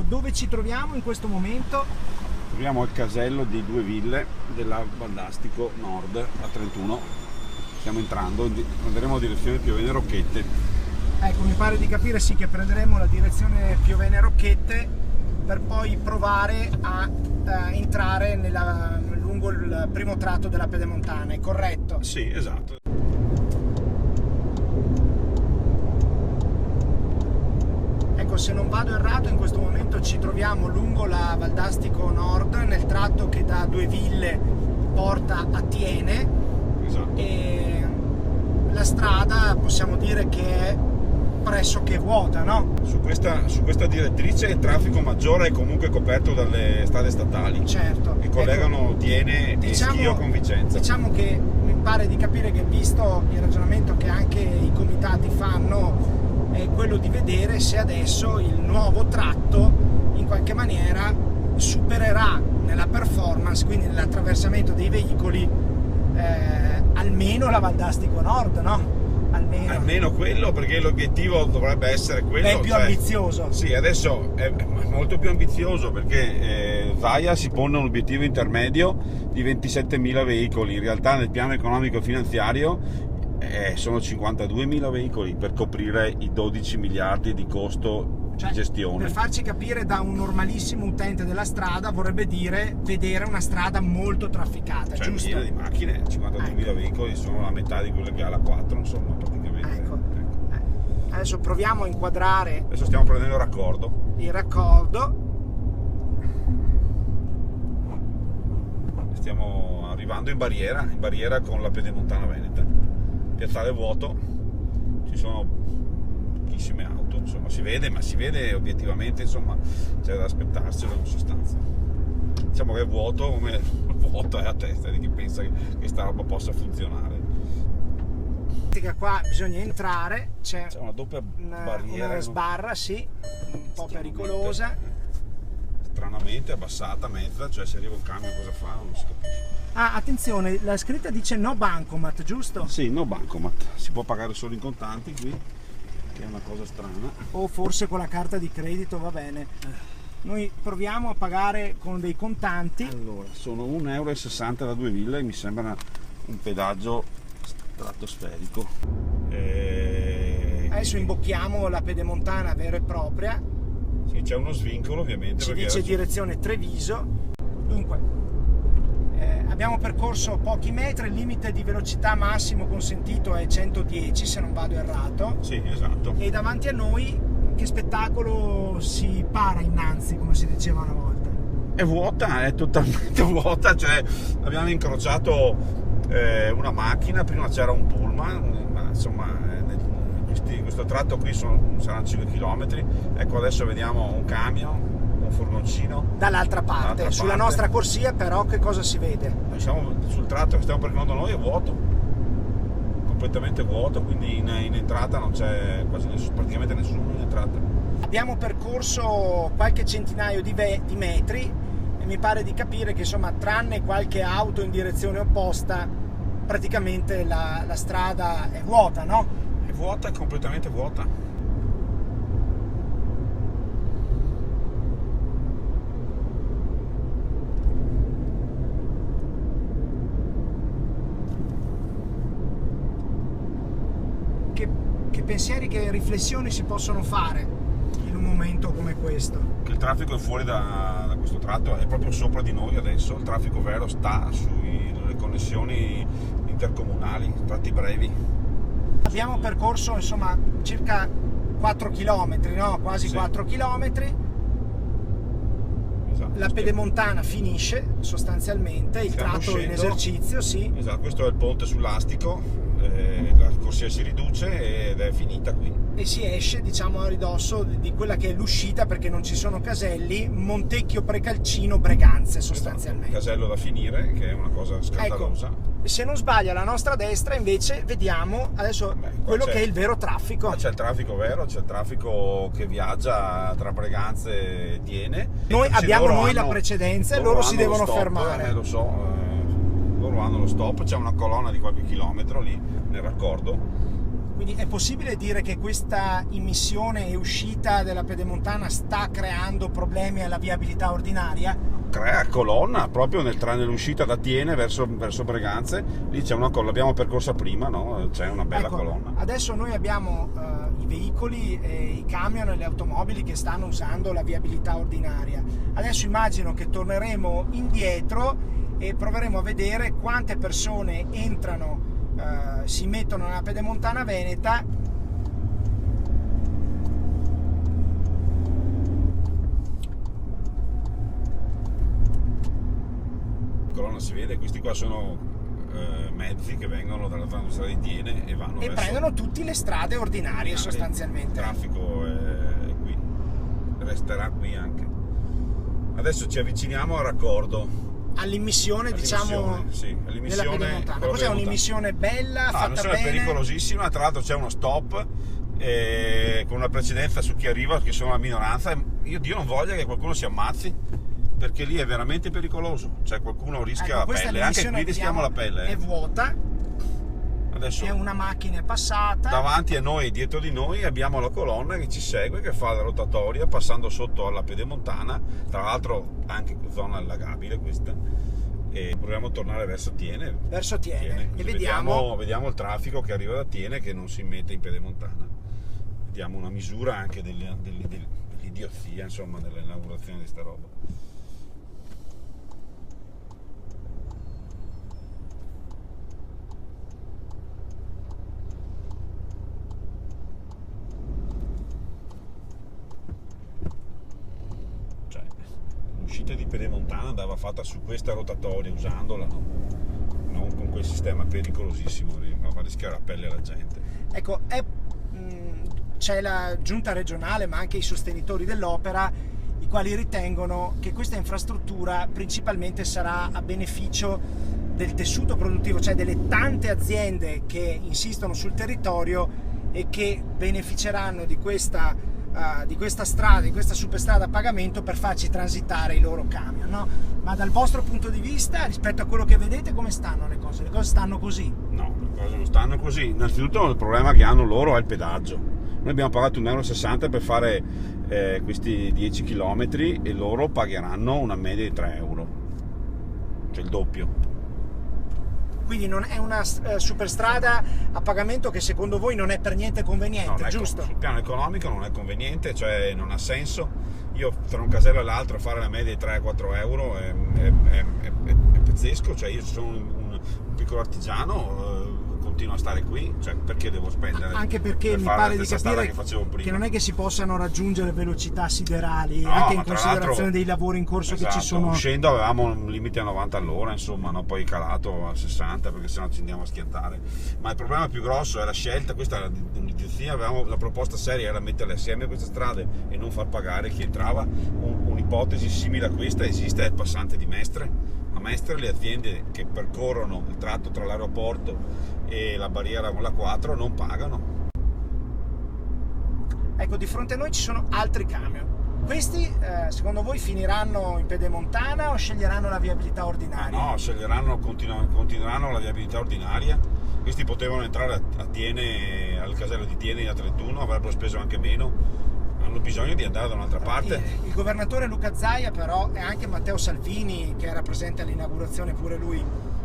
dove ci troviamo in questo momento? Troviamo il casello di Due Ville della Valdastico Nord a 31. Stiamo entrando, andremo a direzione Piovene Rocchette. Ecco, mi pare di capire sì che prenderemo la direzione Piovene Rocchette per poi provare a entrare lungo il primo tratto della Pedemontana, è corretto? Sì, esatto. Ecco, se non vado errato, in questo momento ci troviamo lungo la Valdastico Nord, nel tratto che da Due Ville porta a Thiene. Esatto. E la strada possiamo dire che è pressoché vuota, no? Su questa direttrice il traffico maggiore è comunque coperto dalle strade statali. Certo. Che collegano Ecco, Thiene e Schio con Vicenza. Diciamo che mi pare di capire che, visto il ragionamento che anche i comitati fanno, è quello di vedere se adesso il nuovo tratto in qualche maniera supererà nella performance, quindi nell'attraversamento dei veicoli, almeno la Valdastico Nord, no? Almeno quello, perché l'obiettivo dovrebbe essere quello. È più ambizioso. Sì, adesso è molto più ambizioso, perché VAIA si pone un obiettivo intermedio di 27.000 veicoli. In realtà nel piano economico finanziario sono 52.000 veicoli per coprire i 12 miliardi di costo di gestione. Per farci capire, da un normalissimo utente della strada vorrebbe dire vedere una strada molto trafficata, cioè, giusto? piena di macchine, 52.000 veicoli sono la metà di quelle che ha la 4, insomma, praticamente. Ecco. Adesso proviamo a inquadrare. Adesso stiamo prendendo il raccordo. Stiamo arrivando in barriera con la Pedemontana Veneta. Piazzale vuoto, ci sono pochissime auto, insomma, si vede obiettivamente, insomma, c'è da aspettarselo in sostanza. Diciamo che è vuoto, come vuoto è a testa di chi pensa che sta roba possa funzionare. Qua bisogna entrare, c'è una doppia barriera, una sbarra, sì, un po' pericolosa. Stranamente abbassata, mezza, cioè se arriva un camion cosa fa? Non si capisce. Ah, attenzione, la scritta dice no bancomat, giusto? Sì, no bancomat, si può pagare solo in contanti qui, che è una cosa strana. O forse con la carta di credito, va bene. Noi proviamo a pagare con dei contanti. Allora, sono 1,60 € da Due Ville, mi sembra un pedaggio stratosferico. Adesso imbocchiamo la Pedemontana vera e propria. Sì, c'è uno svincolo ovviamente. Ci dice direzione Treviso. Dunque, abbiamo percorso pochi metri, il limite di velocità massimo consentito è 110 se non vado errato. Sì, esatto. E davanti a noi che spettacolo si para innanzi, come si diceva una volta. È vuota, è totalmente vuota, cioè abbiamo incrociato una macchina, prima c'era un pullman, ma insomma questo tratto qui saranno 5 km. Ecco, adesso vediamo un camion, un furgoncino dall'altra parte. Sulla nostra corsia però che cosa si vede? Noi siamo sul tratto che stiamo percorrendo noi, è vuoto, completamente vuoto, quindi in entrata non c'è quasi praticamente nessuno in entrata. Abbiamo percorso qualche centinaio di metri e mi pare di capire che, insomma, tranne qualche auto in direzione opposta, praticamente la strada è vuota, no? È vuota, è completamente vuota. Che pensieri, che riflessioni si possono fare in un momento come questo? Che il traffico è fuori da questo tratto, è proprio sopra di noi adesso. Il traffico vero sta sulle connessioni intercomunali, tratti brevi. Abbiamo percorso, insomma, circa 4 km, no? Quasi, sì. 4 km. Esatto. La Pedemontana finisce sostanzialmente, il stiamo tratto uscendo. In esercizio, sì. Esatto, questo è il ponte sull'Astico, la corsia si riduce ed è finita qui. E si esce, diciamo, a ridosso di quella che è l'uscita, perché non ci sono caselli, Montecchio Precalcino Breganze sostanzialmente. Esatto, casello da finire, che è una cosa scandalosa. Ecco, se non sbaglio alla nostra destra invece vediamo adesso quello che è il vero traffico. C'è il traffico vero, c'è il traffico che viaggia tra Breganze e Thiene. Noi abbiamo la precedenza e loro si devono fermare. Lo so, loro hanno lo stop, c'è una colonna di qualche chilometro lì nel raccordo Quindi è possibile dire che questa immissione e uscita della pedemontana sta creando problemi alla viabilità ordinaria? Crea colonna proprio nell'uscita da Tiene verso Breganze, lì c'è una colonna, l'abbiamo percorsa prima, no? C'è una bella colonna. Adesso noi abbiamo i veicoli, i camion e le automobili che stanno usando la viabilità ordinaria. Adesso immagino che torneremo indietro e proveremo a vedere quante persone entrano, si mettono nella pedemontana veneta. Colonna si vede, questi qua sono mezzi che vengono dalla strada di Tiene e vanno e prendono tutte le strade ordinarie sostanzialmente. Il traffico è qui, resterà qui anche. Adesso ci avviciniamo al raccordo. All'immissione, diciamo, sì, della pedemontana. Cos'è un'immissione bella, fatta bene? È pericolosissima, tra l'altro c'è uno stop con una precedenza su chi arriva, che sono la minoranza. Io Dio non voglia che qualcuno si ammazzi, perché lì è veramente pericoloso, cioè qualcuno rischia la pelle, anche qui rischiamo la pelle. È vuota, adesso è una macchina passata. Davanti a noi e dietro di noi abbiamo la colonna che ci segue, che fa la rotatoria passando sotto alla pedemontana, tra l'altro anche zona allagabile questa, e proviamo a tornare verso Tiene. E vediamo il traffico che arriva da Tiene, che non si mette in pedemontana. Vediamo una misura anche dell'idiozia, insomma, dell'inaugurazione di sta roba. L'uscita di pedemontana andava fatta su questa rotatoria, usandola, non con quel sistema pericolosissimo, a far rischiare la pelle alla gente. Ecco, c'è la giunta regionale, ma anche i sostenitori dell'opera, i quali ritengono che questa infrastruttura principalmente sarà a beneficio del tessuto produttivo, cioè delle tante aziende che insistono sul territorio e che beneficeranno di questa strada, di questa superstrada a pagamento per farci transitare i loro camion, no? Ma dal vostro punto di vista, rispetto a quello che vedete, come stanno le cose? Le cose stanno così? No, le cose non stanno così. Innanzitutto il problema che hanno loro è il pedaggio. Noi abbiamo pagato 1,60 € per fare questi 10 km e loro pagheranno una media di 3 euro, cioè il doppio. Quindi non è una superstrada a pagamento che secondo voi non è per niente conveniente, no, giusto? Sul piano economico non è conveniente, cioè non ha senso. Io tra un casello e l'altro fare la media di 3-4 euro è pazzesco, cioè io sono un piccolo artigiano, continuo a stare qui, cioè perché devo spendere? Anche perché mi pare di capire che non è che si possano raggiungere velocità siderali, anche in considerazione dei lavori in corso, esatto, che ci sono. Uscendo avevamo un limite a 90 all'ora, insomma, no? Poi calato a 60 perché sennò ci andiamo a schiantare. Ma il problema più grosso è la scelta, questa è un'idiozia, avevamo la proposta seria era metterle assieme a queste strade e non far pagare chi entrava. Un'ipotesi simile a questa esiste, è il passante di Mestre. A Mestre le aziende che percorrono il tratto tra l'aeroporto e la barriera con la 4 non pagano. Ecco, di fronte a noi ci sono altri camion. Questi secondo voi finiranno in pedemontana o sceglieranno la viabilità ordinaria? No, continueranno la viabilità ordinaria. Questi potevano entrare a Tiene, al casello di Tiene, a 31, avrebbero speso anche meno. Hanno bisogno di andare da un'altra parte. Il governatore Luca Zaia, però, e anche Matteo Salvini, che era presente all'inaugurazione pure lui,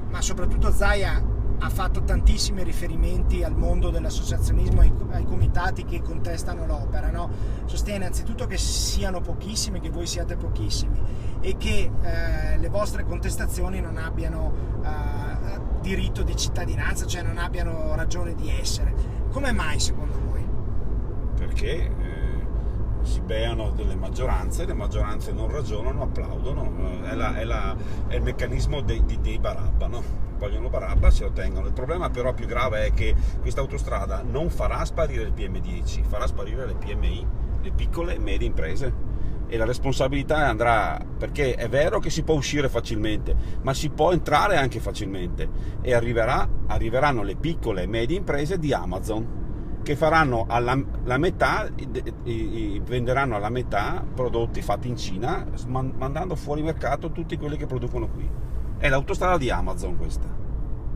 ma soprattutto Zaia ha fatto tantissimi riferimenti al mondo dell'associazionismo, ai comitati che contestano l'opera, no? Sostiene anzitutto che siano pochissimi, che voi siate pochissimi e che le vostre contestazioni non abbiano diritto di cittadinanza, cioè non abbiano ragione di essere. Come mai secondo voi? Perché si beano delle maggioranze, le maggioranze non ragionano, applaudono, è il meccanismo dei Barabba, no? Vogliono Barabba, se lo tengono. Il problema però più grave è che questa autostrada non farà sparire il PM10, farà sparire le PMI, le piccole e medie imprese, e la responsabilità andrà, perché è vero che si può uscire facilmente, ma si può entrare anche facilmente, e arriveranno le piccole e medie imprese di Amazon, che faranno la metà, venderanno alla metà prodotti fatti in Cina, mandando fuori mercato tutti quelli che producono qui. È l'autostrada di Amazon questa,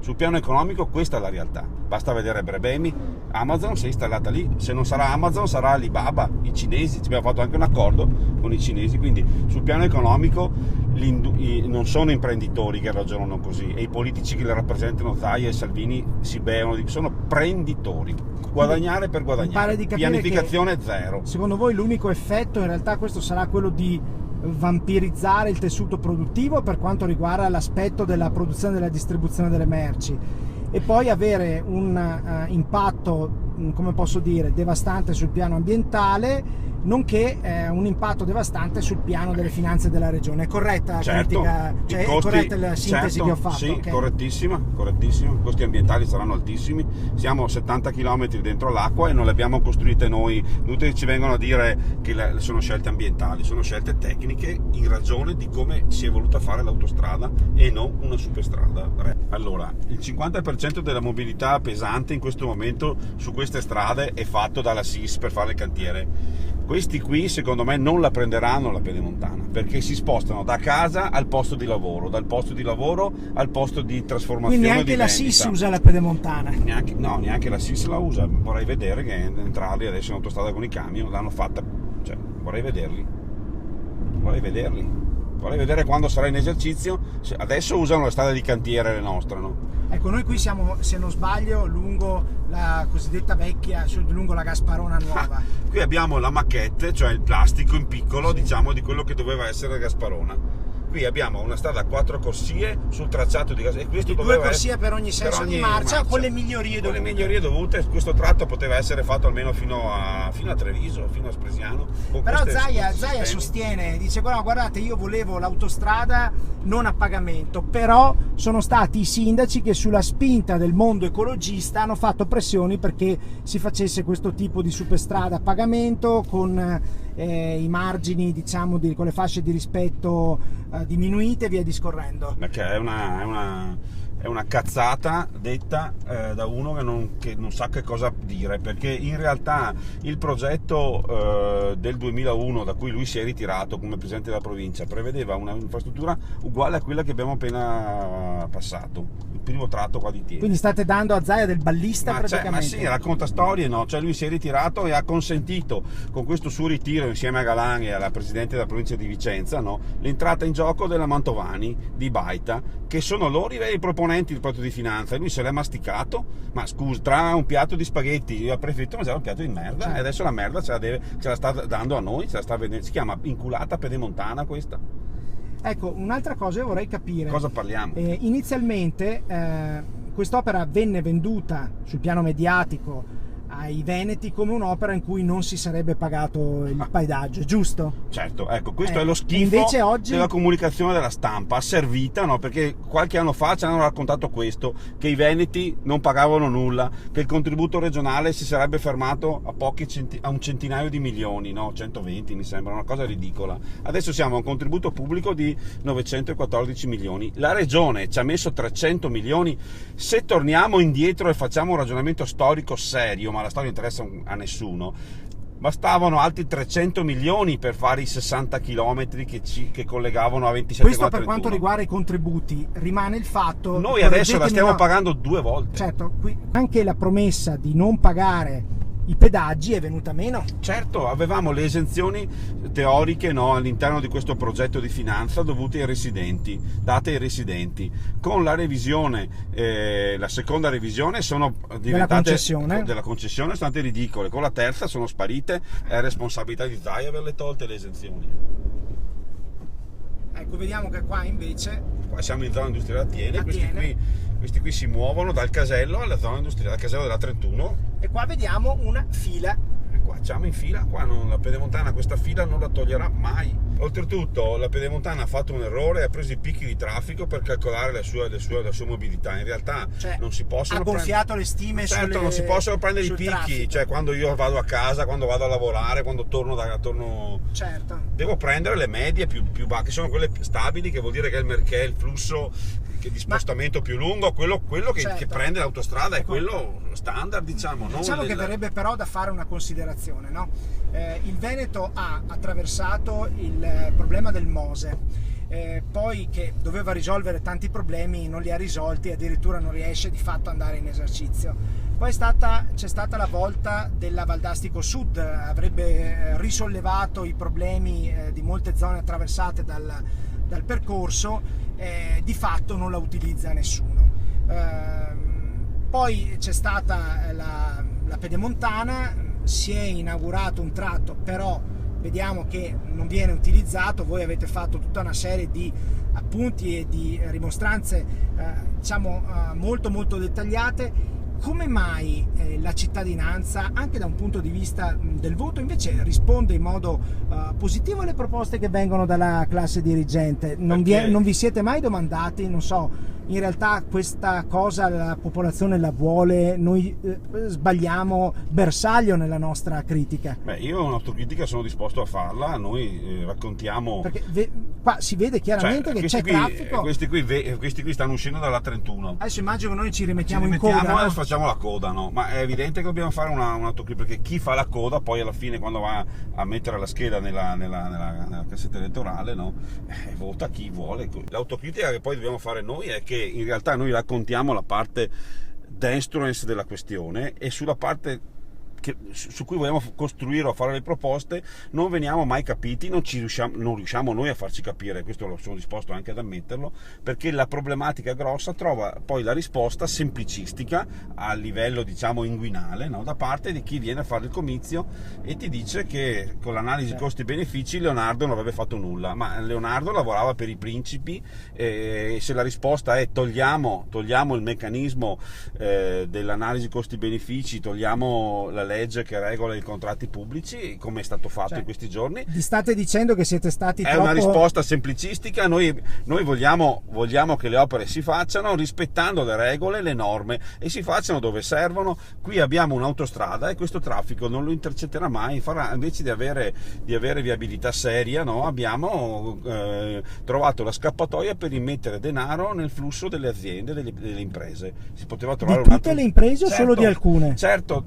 Sul piano economico questa è la realtà, basta vedere Brebemi, Amazon si è installata lì, se non sarà Amazon sarà Alibaba, i cinesi, ci abbiamo fatto anche un accordo con i cinesi, quindi sul piano economico non sono imprenditori che ragionano così, e i politici che le rappresentano, Zaia e Salvini, si bevono, sono prenditori, guadagnare per guadagnare, pianificazione zero. Secondo voi l'unico effetto in realtà questo sarà quello di vampirizzare il tessuto produttivo per quanto riguarda l'aspetto della produzione e della distribuzione delle merci, e poi avere un impatto, come posso dire, devastante sul piano ambientale, nonché un impatto devastante sul piano delle finanze della regione. È corretta la critica? Cioè, è corretta la sintesi che ho fatto? Sì, okay. correttissima, i costi ambientali saranno altissimi, siamo 70 km dentro l'acqua e non le abbiamo costruite noi, tutti ci vengono a dire che sono scelte ambientali, sono scelte tecniche in ragione di come si è voluta fare l'autostrada e non una superstrada. Allora, il 50% della mobilità pesante in questo momento su queste strade è fatto dalla SIS per fare il cantiere. Questi qui secondo me non la prenderanno la pedemontana, perché si spostano da casa al posto di lavoro, dal posto di lavoro al posto di trasformazione. Quindi anche la SIS usa la pedemontana? Neanche la SIS la usa. Vorrei vedere che entrarli adesso in autostrada con i camion, l'hanno fatta, cioè, vorrei vederli, vorrei vedere quando sarà in esercizio. Adesso usano le strade di cantiere le nostre, no? Ecco, noi qui siamo, se non sbaglio, lungo la cosiddetta vecchia, lungo la Gasparona nuova. Qui abbiamo la maquette, cioè il plastico in piccolo, diciamo, di quello che doveva essere la Gasparona. Qui abbiamo una strada a 4 corsie sul tracciato di Gasparona, e questo doveva 2 corsie per ogni senso di marcia, con le migliorie dovute. Con le migliorie dovute. Questo tratto poteva essere fatto almeno fino a Treviso, fino a Spresiano. Però Zaia sostiene, dice: guardate, io volevo l'autostrada non a pagamento, però sono stati i sindaci che sulla spinta del mondo ecologista hanno fatto pressioni perché si facesse questo tipo di superstrada a pagamento con i margini, diciamo, con le fasce di rispetto diminuite e via discorrendo. Perché è una cazzata detta da uno che non sa che cosa dire, perché in realtà il progetto del 2001, da cui lui si è ritirato come presidente della provincia, prevedeva un'infrastruttura uguale a quella che abbiamo appena passato, il primo tratto qua di Tiene. Quindi state dando a Zaia del ballista praticamente? Ma sì, racconta storie, no? Cioè lui si è ritirato e ha consentito, con questo suo ritiro insieme a Galan e alla presidente della provincia di Vicenza, no, l'entrata in gioco della Mantovani, di Baita, che sono loro i proponenti del progetto di finanza, e lui se l'è masticato. Ma scusa, tra un piatto di spaghetti io ho preferito mangiare un piatto di merda, e adesso la merda ce la sta dando a noi, ce la sta vedendo. Si chiama inculata pedemontana questa. Ecco, un'altra cosa io vorrei capire. Cosa parliamo? Inizialmente quest'opera venne venduta sul piano mediatico ai veneti come un'opera in cui non si sarebbe pagato il pedaggio, giusto? Certo, ecco, questo è lo schifo invece oggi della comunicazione della stampa asservita, no? Perché qualche anno fa ci hanno raccontato questo, che i veneti non pagavano nulla, che il contributo regionale si sarebbe fermato a un centinaio di milioni, no? 120 mi sembra, una cosa ridicola. Adesso siamo a un contributo pubblico di 914 milioni. La regione ci ha messo 300 milioni. Se torniamo indietro e facciamo un ragionamento storico serio, ma la storia interessa a nessuno, bastavano altri 300 milioni per fare i 60 km che collegavano a 27. Questo per quanto riguarda i contributi. Rimane il fatto, noi adesso la stiamo pagando 2 volte. Certo, qui anche la promessa di non pagare i pedaggi è venuta meno. Certo, avevamo le esenzioni teoriche, no, all'interno di questo progetto di finanza dovute ai residenti, date ai residenti. Con la revisione, la seconda revisione sono diventate della concessione sono state ridicole, con la terza sono sparite, è responsabilità di Zaia averle tolte le esenzioni. Ecco, vediamo che qua invece siamo in zona industriale a Tiene, questi qui si muovono dal casello alla zona industriale, al casello della 31, e qua vediamo una fila. Qua siamo in fila, la pedemontana questa fila non la toglierà mai. Oltretutto la pedemontana ha fatto un errore, ha preso i picchi di traffico per calcolare la sua mobilità. In realtà non si possono, ha gonfiato le stime. Certo, non si possono prendere i picchi traffico. Cioè quando io vado a casa, quando vado a lavorare, quando torno certo, devo prendere le medie più basse, che sono quelle stabili, che vuol dire che è il flusso di spostamento più lungo, quello che prende l'autostrada è quello standard, diciamo. Diciamo che verrebbe però da fare una considerazione, no? Il Veneto ha attraversato il problema del Mose, poi che doveva risolvere tanti problemi non li ha risolti, addirittura non riesce di fatto ad andare in esercizio. Poi c'è stata la volta della Valdastico Sud, avrebbe risollevato i problemi di molte zone attraversate dal percorso, di fatto non la utilizza nessuno. Poi c'è stata la Pedemontana, si è inaugurato un tratto, però vediamo che non viene utilizzato. Voi avete fatto tutta una serie di appunti e di rimostranze molto molto dettagliate. Come mai la cittadinanza, anche da un punto di vista del voto, invece risponde in modo positivo alle proposte che vengono dalla classe dirigente? Non vi siete mai domandati, non so, in realtà questa cosa la popolazione la vuole, noi sbagliamo bersaglio nella nostra critica? Io un'autocritica sono disposto a farla, noi raccontiamo... Perché qua si vede chiaramente che c'è traffico. Questi qui stanno uscendo dalla 31. Adesso immagino che noi ci rimettiamo in coda, no? Facciamo la coda, no? Ma è evidente che dobbiamo fare un'autocritica, perché chi fa la coda poi alla fine, quando va a mettere la scheda nella cassetta elettorale, no? Vota chi vuole. L'autocritica che poi dobbiamo fare noi è che in realtà noi raccontiamo la parte denstroens della questione, e sulla parte su cui vogliamo costruire o fare le proposte non veniamo mai capiti, non riusciamo noi a farci capire. Questo sono disposto anche ad ammetterlo, perché la problematica grossa trova poi la risposta semplicistica a livello inguinale, no? Da parte di chi viene a fare il comizio e ti dice che con l'analisi costi-benefici Leonardo non avrebbe fatto nulla, ma Leonardo lavorava per i principi, e se la risposta è togliamo il meccanismo dell'analisi costi-benefici, togliamo la legge che regola i contratti pubblici, come è stato fatto in questi giorni. Vi state dicendo che siete stati è una risposta semplicistica. Noi vogliamo che le opere si facciano rispettando le regole, le norme, e si facciano dove servono. Qui abbiamo un'autostrada e questo traffico non lo intercetterà mai, invece di avere viabilità seria, no? Abbiamo trovato la scappatoia per immettere denaro nel flusso delle aziende, delle imprese. Si poteva trovare di tutte le imprese o solo di alcune? Certo,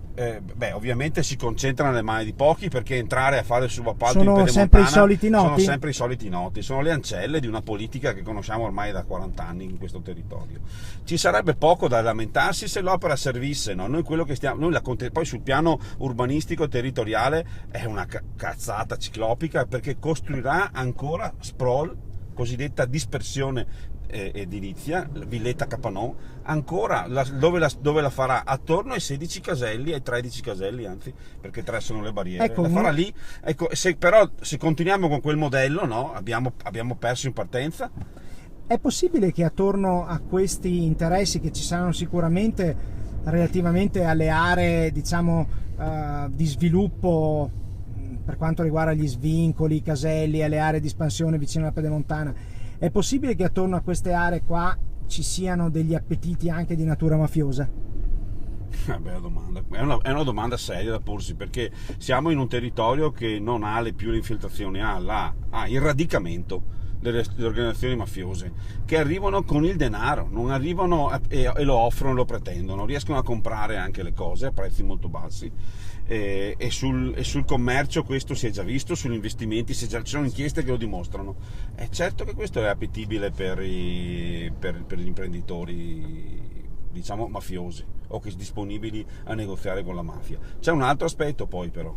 ovviamente si concentra nelle mani di pochi, perché entrare a fare il subappalto sono in Pedemontana sempre i soliti noti? Sono sempre i soliti noti, sono le ancelle di una politica che conosciamo ormai da 40 anni in questo territorio. Ci sarebbe poco da lamentarsi se l'opera servisse, no? Poi sul piano urbanistico e territoriale è una cazzata ciclopica, perché costruirà ancora sprawl, cosiddetta dispersione edilizia, Villetta Capanò, ancora dove la farà attorno ai 16 caselli, ai 13 caselli anzi, perché 3 sono le barriere, la farà lì. Però se continuiamo con quel modello, no, abbiamo perso in partenza. È possibile che attorno a questi interessi, che ci saranno sicuramente relativamente alle aree di sviluppo per quanto riguarda gli svincoli, i caselli, alle aree di espansione vicino alla Pedemontana, è possibile che attorno a queste aree qua ci siano degli appetiti anche di natura mafiosa? Bella domanda. È una domanda seria da porsi, perché siamo in un territorio che non ha più le infiltrazioni, ha il radicamento delle organizzazioni mafiose, che arrivano con il denaro, non arrivano e lo offrono, lo pretendono, riescono a comprare anche le cose a prezzi molto bassi. E sul commercio questo si è già visto, sugli investimenti ci sono inchieste che lo dimostrano. È certo che questo è appetibile per gli imprenditori mafiosi, o che sono disponibili a negoziare con la mafia. C'è un altro aspetto poi però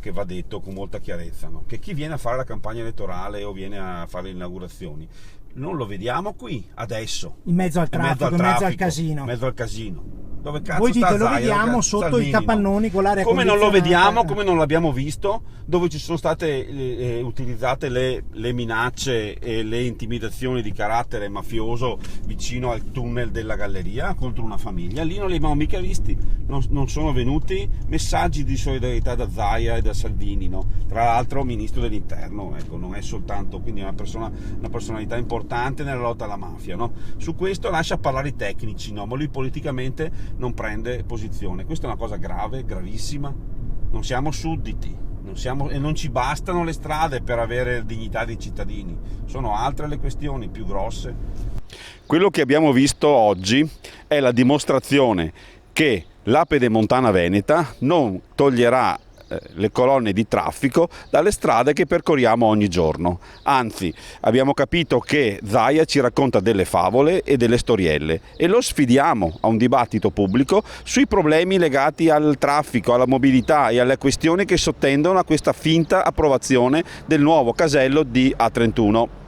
che va detto con molta chiarezza, no? Che chi viene a fare la campagna elettorale o viene a fare le inaugurazioni non lo vediamo qui adesso, in mezzo al traffico, in mezzo al casino. In mezzo al casino. Dove cazzo voi dite sta lo Zaia, vediamo sotto Salvini, i capannoni, no? Con l'aria come non lo condizionata. vediamo, come non l'abbiamo visto, dove ci sono state utilizzate le minacce e le intimidazioni di carattere mafioso vicino al tunnel della galleria contro una famiglia. Lì non li abbiamo mica visti, non sono venuti messaggi di solidarietà da Zaia e da Salvini, no? Tra l'altro ministro dell'interno, ecco, non è soltanto, quindi una personalità importante nella lotta alla mafia, no? Su questo lascia parlare i tecnici, no? Ma lui politicamente non prende posizione. Questa è una cosa grave, gravissima. Non siamo sudditi, e non ci bastano le strade per avere dignità dei cittadini, sono altre le questioni più grosse. Quello che abbiamo visto oggi è la dimostrazione che la Pedemontana Veneta non toglierà le colonne di traffico dalle strade che percorriamo ogni giorno. Anzi, abbiamo capito che Zaia ci racconta delle favole e delle storielle e lo sfidiamo a un dibattito pubblico sui problemi legati al traffico, alla mobilità e alle questioni che sottendono a questa finta approvazione del nuovo casello di A31.